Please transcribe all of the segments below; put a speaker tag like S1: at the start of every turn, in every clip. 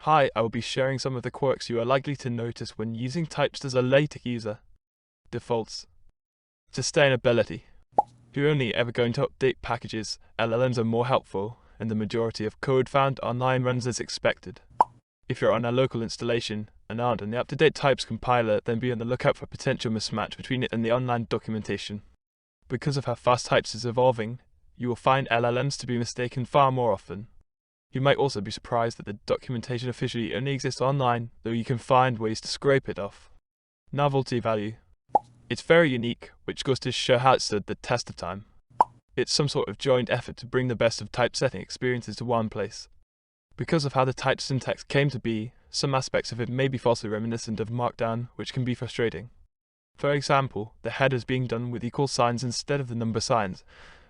S1: Hi, I will be sharing some of the quirks you are likely to notice when using Typst as a LaTeX user. Defaults. Sustainability. If you're only ever going to update packages, LLMs are more helpful, and the majority of code found online runs as expected. If you're on a local installation and aren't on the up-to-date Typst compiler, then be on the lookout for a potential mismatch between it and the online documentation. Because of how fast Typst is evolving, you will find LLMs to be mistaken far more often. You might also be surprised that the documentation officially only exists online, though you can find ways to scrape it off. Novelty value. It's very unique, which goes to show how it stood the test of time. It's some sort of joint effort to bring the best of typesetting experiences to one place. Because of how the type syntax came to be, some aspects of it may be falsely reminiscent of Markdown, which can be frustrating. For example, the headers being done with equal signs instead of the number signs,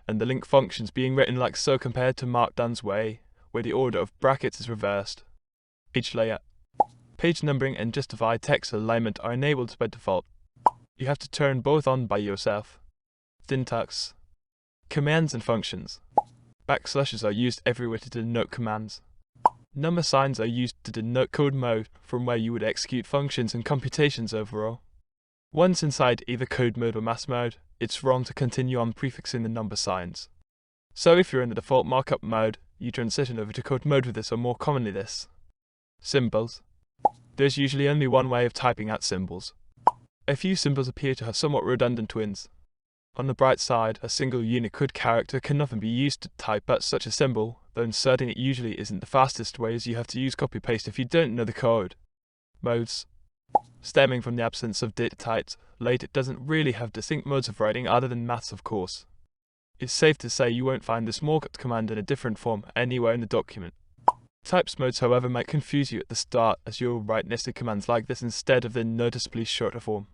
S1: and the link functions being written like so compared to Markdown's way, where the order of brackets is reversed. Page layout. Page numbering and justified text alignment are enabled by default. You have to turn both on by yourself. Syntax. Commands and functions. Backslashes are used everywhere to denote commands. Number signs are used to denote code mode from where you would execute functions and computations overall. Once inside either code mode or mass mode, it's wrong to continue on prefixing the number signs. So if you're in the default markup mode, you transition over to code mode with this, or more commonly this. Symbols. There's usually only one way of typing out symbols. A few symbols appear to have somewhat redundant twins. On the bright side, a single Unicode character can often be used to type out such a symbol, though inserting it usually isn't the fastest way, as you have to use copy-paste if you don't know the code. Modes. Stemming from the absence of data types, LaTeX doesn't really have distinct modes of writing other than maths, of course. It's safe to say you won't find the smallcut command in a different form anywhere in the document. Types modes, however, might confuse you at the start, as you'll write nested commands like this instead of the noticeably shorter form.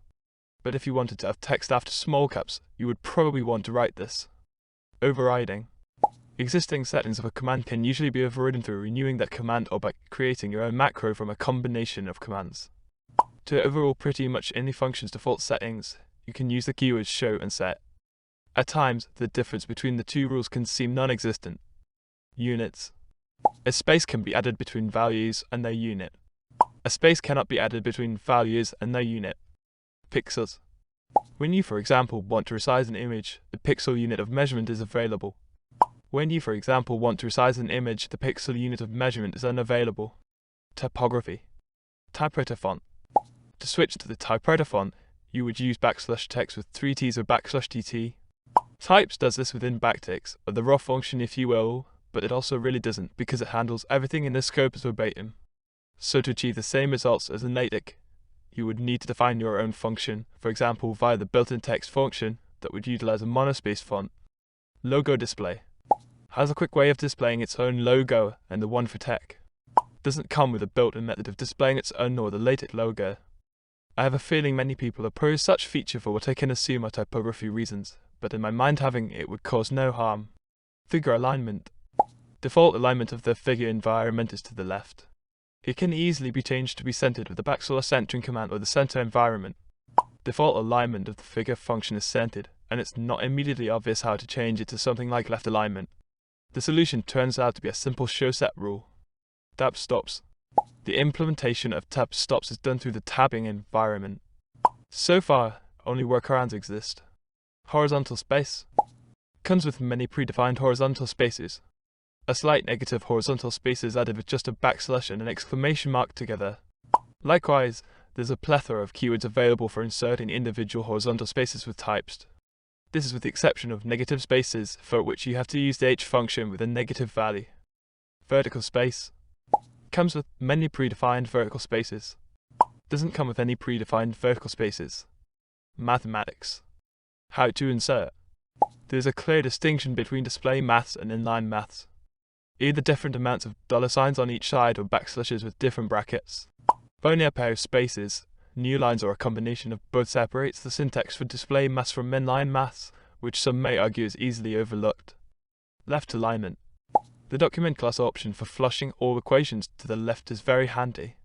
S1: But if you wanted to have text after small caps, you would probably want to write this. Overriding. Existing settings of a command can usually be overridden through renewing that command or by creating your own macro from a combination of commands. To overrule pretty much any function's default settings, you can use the keywords show and set. At times, the difference between the two rules can seem non-existent. Units. A space can be added between values and their unit. A space cannot be added between values and their unit. Pixels. When you, for example, want to resize an image, the pixel unit of measurement is available. When you, for example, want to resize an image, the pixel unit of measurement is unavailable. Typography. Typewriter font. To switch to the typewriter font, you would use \text with 3 t's or \tt. Typst does this within backticks, or the raw function if you will, but it also really doesn't, because it handles everything in the scope as verbatim. So to achieve the same results as in LaTeX, you would need to define your own function, for example via the built-in text function that would utilize a monospace font. Logo display. Has a quick way of displaying its own logo, and the one for tech. Doesn't come with a built-in method of displaying its own or the LaTeX logo. I have a feeling many people oppose such feature for what I can assume are typography reasons, but in my mind having it would cause no harm. Figure alignment. Default alignment of the figure environment is to the left. It can easily be changed to be centered with the \centering command or the center environment. Default alignment of the figure function is centered, and it's not immediately obvious how to change it to something like left alignment. The solution turns out to be a simple show set rule. Tab stops. The implementation of tab stops is done through the tabbing environment. So far, only workarounds exist. Horizontal space. Comes with many predefined horizontal spaces. A slight negative horizontal space is added with just a \/ and an exclamation mark together. Likewise, there's a plethora of keywords available for inserting individual horizontal spaces with Typst. This is with the exception of negative spaces, for which you have to use the h function with a negative value. Vertical space. Comes with many predefined vertical spaces. Doesn't come with any predefined vertical spaces. Mathematics. How to insert. There's a clear distinction between display maths and inline maths. Either different amounts of $signs on each side or backslashes with different brackets. Only a pair of spaces, new lines or a combination of both separates the syntax for display maths from inline maths, which some may argue is easily overlooked. Left alignment. The document class option for flushing all equations to the left is very handy.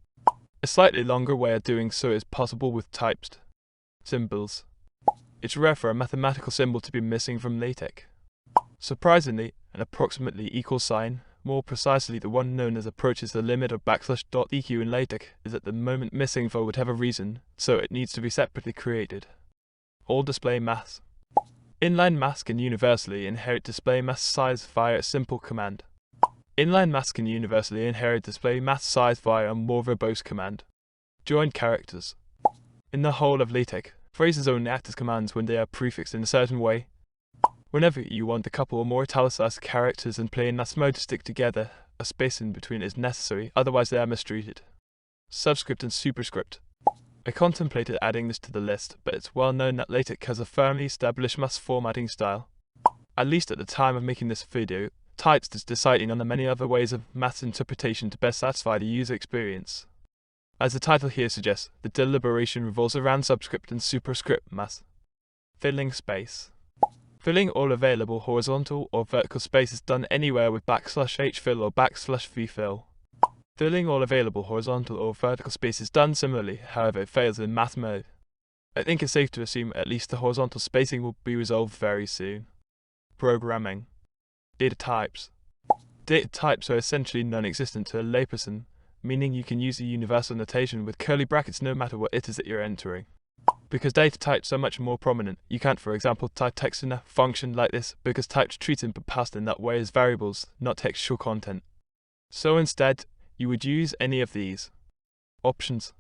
S1: A slightly longer way of doing so is possible with Typst. Symbols. It's rare for a mathematical symbol to be missing from LaTeX. Surprisingly, an approximately equal sign, more precisely the one known as approaches the limit of \eq in LaTeX, is at the moment missing for whatever reason, so it needs to be separately created. All display masks. Inline masks can universally inherit display mask size via a simple command. Inline masks can universally inherit display mask size via a more verbose command. Join characters. In the whole of LaTeX, phrases only act as commands when they are prefixed in a certain way. Whenever you want a couple or more italicized characters in plain mask mode to stick together, a space in between is necessary, otherwise they are mistreated. Subscript and superscript. I contemplated adding this to the list, but it's well known that LaTeX has a firmly established mask formatting style. At least at the time of making this video, Typst is deciding on the many other ways of mask interpretation to best satisfy the user experience. As the title here suggests, the deliberation revolves around subscript and superscript masks. Filling space. Filling all available horizontal or vertical space is done anywhere with \hfill or \vfill. Filling all available horizontal or vertical space is done similarly, however it fails in math mode. I think it's safe to assume at least the horizontal spacing will be resolved very soon. Programming. Data types. Data types are essentially non-existent to a layperson, meaning you can use a universal notation with curly brackets no matter what it is that you're entering. Because data types are much more prominent, you can't, for example, type text in a function like this because Typst treats input passed in that way as variables, not textual content. So instead, you would use any of these. Options.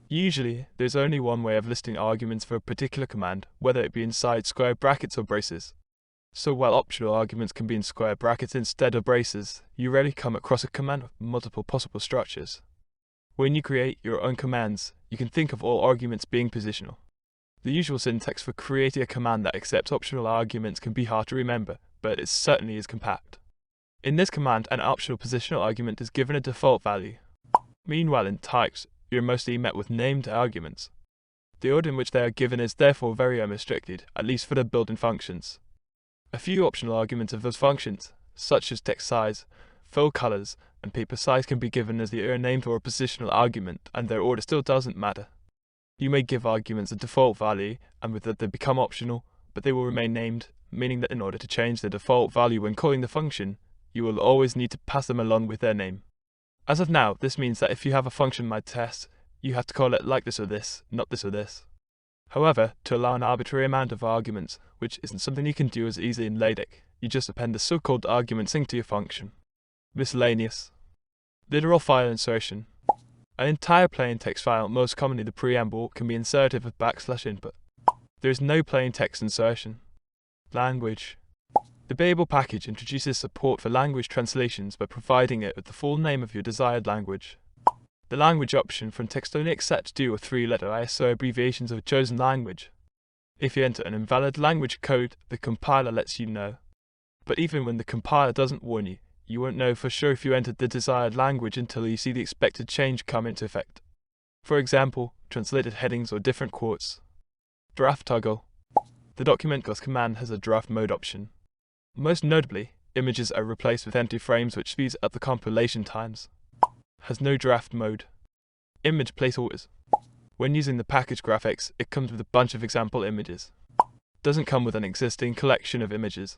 S1: Usually, there's only one way of listing arguments for a particular command, whether it be inside square brackets or braces. So while optional arguments can be in square brackets instead of braces, you rarely come across a command with multiple possible structures. When you create your own commands, you can think of all arguments being positional. The usual syntax for creating a command that accepts optional arguments can be hard to remember, but it certainly is compact. In this command, an optional positional argument is given a default value. Meanwhile, in Typst, you're mostly met with named arguments. The order in which they are given is therefore very unrestricted, at least for the built-in functions. A few optional arguments of those functions, such as text size, fill colors, and paper size, can be given as either a named or a positional argument, and their order still doesn't matter. You may give arguments a default value, and with that they become optional, but they will remain named, meaning that in order to change the default value when calling the function, you will always need to pass them along with their name. As of now, this means that if you have a function myTest, you have to call it like this or this, not this or this. However, to allow an arbitrary amount of arguments, which isn't something you can do as easily in LaTeX, you just append the so-called argument string to your function. Miscellaneous. Literal file insertion. An entire plain text file, most commonly the preamble, can be inserted with \input. There is no plain text insertion. Language. The Babel package introduces support for language translations by providing it with the full name of your desired language. The language option from text only accepts 2 or 3-letter ISO abbreviations of a chosen language. If you enter an invalid language code, the compiler lets you know. But even when the compiler doesn't warn you, you won't know for sure if you entered the desired language until you see the expected change come into effect. For example, translated headings or different quotes. Draft toggle. The document class command has a draft mode option. Most notably, images are replaced with empty frames, which speeds up the compilation times. Has no draft mode. Image placeholders. When using the package graphics, it comes with a bunch of example images. Doesn't come with an existing collection of images.